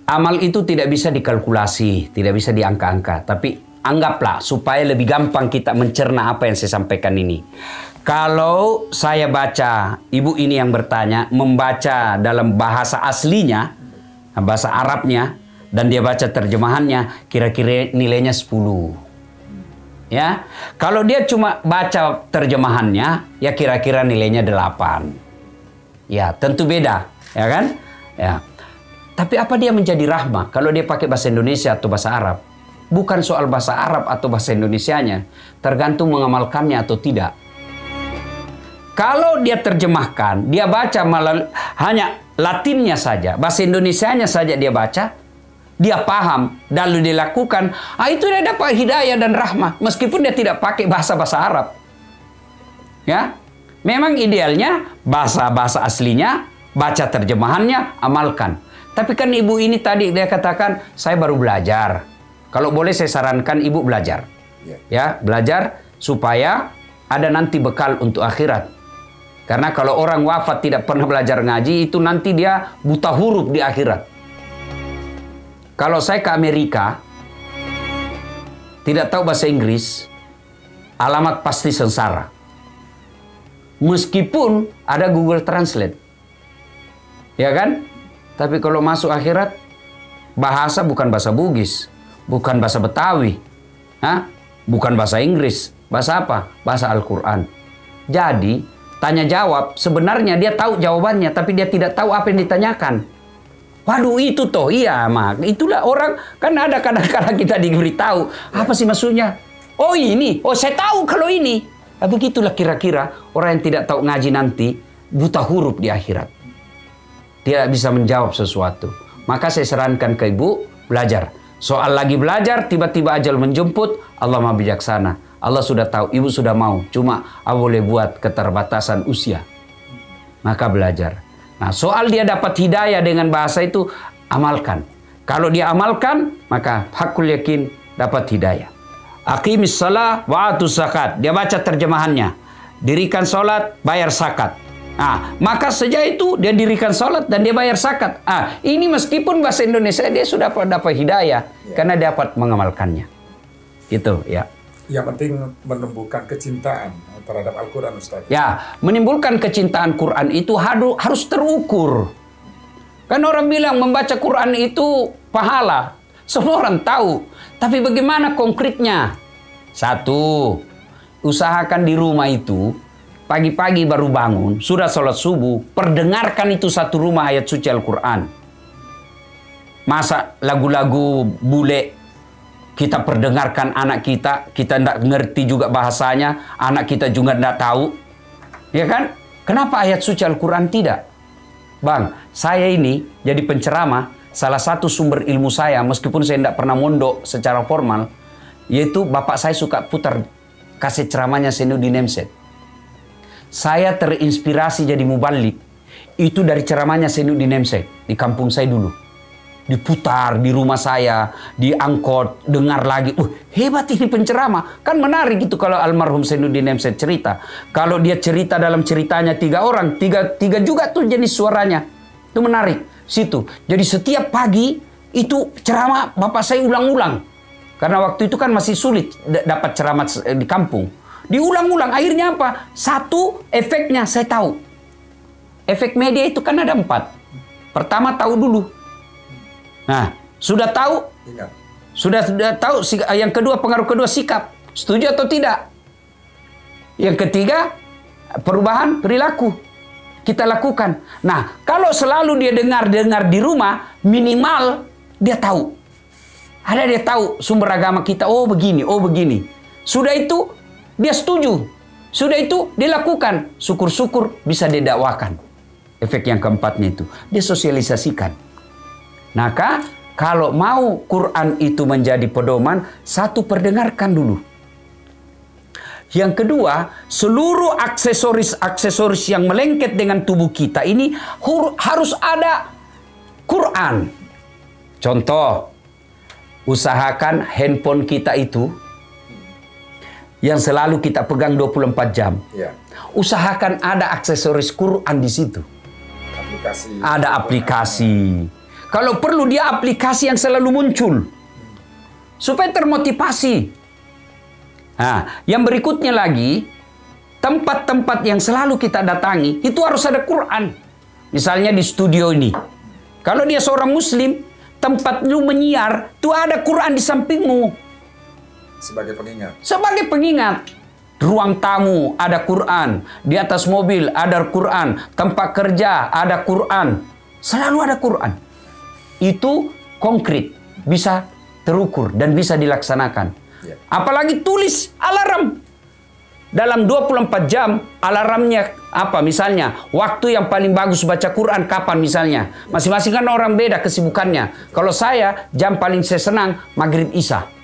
Amal itu tidak bisa dikalkulasi, tidak bisa diangka-angka. Tapi anggaplah supaya lebih gampang kita mencerna apa yang saya sampaikan ini. Kalau saya baca, ibu ini yang bertanya, membaca dalam bahasa aslinya, bahasa Arabnya, dan dia baca terjemahannya, kira-kira nilainya 10. Ya, kalau dia cuma baca terjemahannya, ya kira-kira nilainya 8. Ya, tentu beda, ya kan? Ya. Tapi apa dia menjadi rahmah kalau dia pakai bahasa Indonesia atau bahasa Arab? Bukan soal bahasa Arab atau bahasa Indonesianya, tergantung mengamalkannya atau tidak. Kalau dia terjemahkan, dia baca hanya Latinnya saja, bahasa Indonesianya saja dia baca, dia paham, lalu dia lakukan, itu dia dapat hidayah dan rahmah, meskipun dia tidak pakai bahasa-bahasa Arab. Ya, memang idealnya bahasa aslinya, baca terjemahannya, amalkan. Tapi kan ibu ini tadi dia katakan, saya baru belajar. Kalau boleh saya sarankan ibu belajar. Ya, belajar supaya ada nanti bekal untuk akhirat. Karena kalau orang wafat tidak pernah belajar ngaji, itu nanti dia buta huruf di akhirat. Kalau saya ke Amerika, tidak tahu bahasa Inggris, alamat pasti sengsara. Meskipun ada Google Translate. Ya kan? Tapi kalau masuk akhirat, bahasa bukan bahasa Bugis, bukan bahasa Betawi, bukan bahasa Inggris. Bahasa apa? Bahasa Al-Quran. Jadi, tanya jawab, sebenarnya dia tahu jawabannya, tapi dia tidak tahu apa yang ditanyakan. Waduh, itu toh, iya, mak. Itulah orang, kan ada kadang-kadang kita diberitahu, apa sih maksudnya? Oh ini, oh saya tahu kalau ini. Begitulah kira-kira orang yang tidak tahu ngaji nanti, buta huruf di akhirat. Tidak bisa menjawab sesuatu. Maka saya sarankan ke ibu, belajar. Soal lagi belajar, tiba-tiba ajal menjemput, Allah Maha Bijaksana. Allah sudah tahu, ibu sudah mau. Cuma boleh buat keterbatasan usia. Maka belajar. Nah, soal dia dapat hidayah dengan bahasa itu, amalkan. Kalau dia amalkan, maka hakul yakin dapat hidayah. Aqimis shalah wa atuz zakat. Dia baca terjemahannya. Dirikan sholat, bayar zakat. Maka sejak itu dia dirikan sholat dan dia bayar zakat. Ini meskipun bahasa Indonesia dia sudah dapat hidayah karena dapat mengamalkannya. Gitu ya. Yang penting menumbuhkan kecintaan terhadap Al-Quran, Ustaz. Ya, menimbulkan kecintaan Quran itu harus terukur. Kan orang bilang membaca Quran itu pahala. Semua orang tahu. Tapi bagaimana konkretnya? Satu, usahakan di rumah itu pagi-pagi baru bangun, sudah sholat subuh, perdengarkan itu satu rumah ayat suci Al-Quran. Masa lagu-lagu bule kita perdengarkan anak kita tidak ngerti juga bahasanya, anak kita juga tidak tahu. Ya kan? Kenapa ayat suci Al-Quran tidak? Bang, saya ini jadi penceramah, salah satu sumber ilmu saya, meskipun saya tidak pernah mondok secara formal, yaitu bapak saya suka putar kaset ceramahnya Sainuddin Nemset. Saya terinspirasi jadi mubalik itu dari ceramahnya Sainuddin Nemset di kampung saya dulu. Diputar di rumah saya, diangkut, dengar lagi. Hebat ini penceramah. Kan menarik gitu kalau almarhum Sainuddin Nemset cerita. Kalau dia cerita dalam ceritanya 3 orang, tiga juga tuh jenis suaranya. Itu menarik. Situ. Jadi setiap pagi itu ceramah bapak saya ulang-ulang. Karena waktu itu kan masih sulit dapat ceramah di kampung. Diulang-ulang, akhirnya apa? Satu, efeknya saya tahu. Efek media itu kan ada 4. Pertama, tahu dulu. Nah, sudah tahu? Ingat. Sudah tahu. Yang kedua, pengaruh kedua, sikap. Setuju atau tidak? Yang ketiga, perubahan perilaku. Kita lakukan. Nah, kalau selalu dia dengar di rumah, minimal dia tahu. Ada dia tahu sumber agama kita, oh begini, oh begini. Sudah itu, dia setuju. Sudah itu dilakukan. Syukur-syukur bisa didakwakan. Efek yang keempatnya itu. Dia sosialisasikan. Maka kalau mau Quran itu menjadi pedoman, satu, perdengarkan dulu. Yang kedua, seluruh aksesoris yang melengket dengan tubuh kita ini harus ada Quran. Contoh, usahakan handphone kita itu yang selalu kita pegang 24 jam. Ya. Usahakan ada aksesoris Quran di situ. Aplikasi. Ada aplikasi. Kalau perlu dia aplikasi yang selalu muncul. Supaya termotivasi. Nah, yang berikutnya lagi, tempat-tempat yang selalu kita datangi, itu harus ada Quran. Misalnya di studio ini. Kalau dia seorang muslim, tempat lu menyiar, tuh ada Quran di sampingmu. Sebagai pengingat. Sebagai pengingat. Ruang tamu ada Quran. Di atas mobil ada Quran. Tempat kerja ada Quran. Selalu ada Quran. Itu konkret. Bisa terukur dan bisa dilaksanakan. Ya. Apalagi tulis alarm. Dalam 24 jam alarmnya apa misalnya. Waktu yang paling bagus baca Quran kapan misalnya. Masing-masing kan orang beda kesibukannya. Kalau saya jam paling saya senang maghrib isya.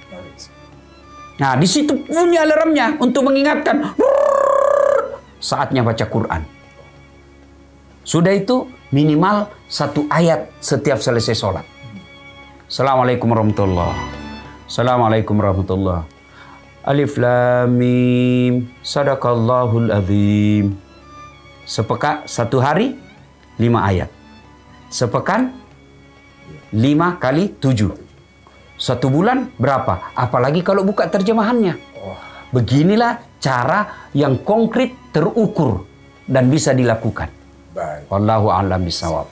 Nah, di situ punya alarmnya untuk mengingatkan. Saatnya baca Quran. Sudah itu minimal 1 ayat setiap selesai sholat. Assalamualaikum warahmatullahi. Assalamualaikum warahmatullahi. Alif lam mim. Sadaqallahul azim. Sepekan 1 hari 5 ayat. Sepekan 5 kali 7. 1 bulan berapa? Apalagi kalau buka terjemahannya. Beginilah cara yang konkret, terukur, dan bisa dilakukan. Baik. Wallahu a'lam bishawab.